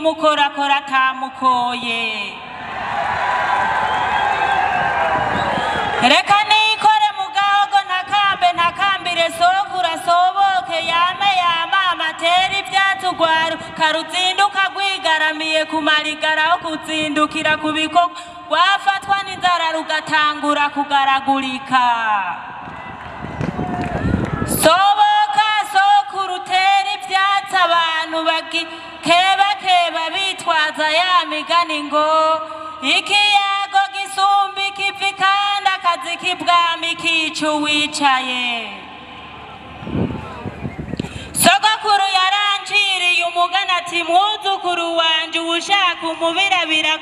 umukorakora atamukoye. Reka nikore mu gahogo ntakambire sokura soboke yame yamama tera ivyatsi urwaruka ruzinduka rwigaramiye ku marigara aho kuzindukira ku bikorwa rwafatwa n'inzara rugatangura kugaragurika. Soboka sokuru tera ivyatsi abantu bagikebakeba bitwaza ya migani ngo ikiyago gisumba ikivi kandi akazi k'ibwami kica uwicaye. Sogokuru yaranciriye umugani ati mwuzukuru wanje uwushaka umubirabira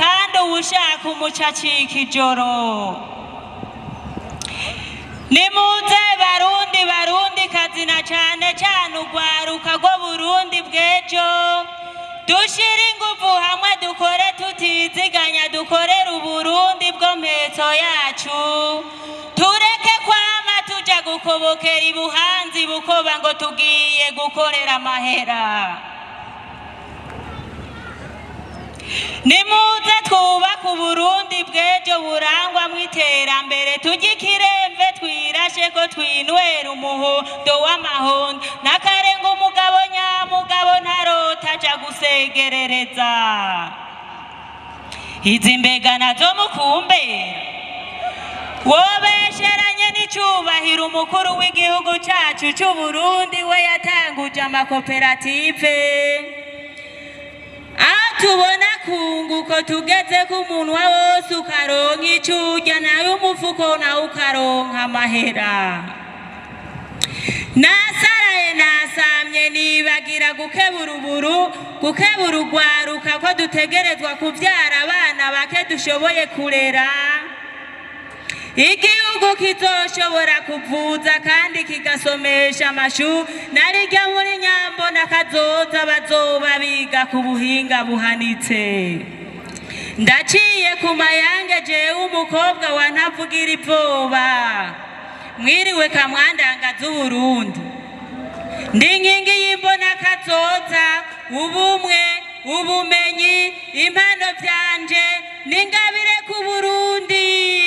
kandi uwushaka umuca acika ijoro. Nimuze barundi kazi na cane cane urwaruka rwo Burundi bw'ejo dushire inguvu hamwe dukore tutiziganya dukorera Uburundi bwo mpetso yacu tureke kwama tuja gukobokera ibuhanzi bukoba ngo tugiye gukorera amahera. Nimuze twubaka Uburundi bw'ejo burangwamwo iterambere tujye ikiremve twirashe ko twinwera umuhondo w'amahondo n'akarenga umugabo nyamugabo ntarota aja gusegerereza. Izi mbega nazo mukumbera wobesheranye n'icubahiro umukuru w'igihugu cacu c'Uburundi we yatanguje amakoperative tubona kunguko tugeze ku munwa wose ukaronka icurya nayo umufuko nawe ukaronka amahera. Nasaraye nasamye nibagira gukebura urwaruka ko dutegerezwa kuvyara abana bake dushoboye kurera igihugu kizoshobora kuvuza kandi kigasomesha amashuri narirya muri nyambo nakazoza bazoba biga ku buhinga buhanitse. Ndaciye ku mayange jewe umukobwa wa ntavugira ipfoba mwiriwe kamwandanga z'Uburundi ndi inkingi y'imbona kazoza ubumwe ubumenyi impano vyanje n'ingabire ku Burundi.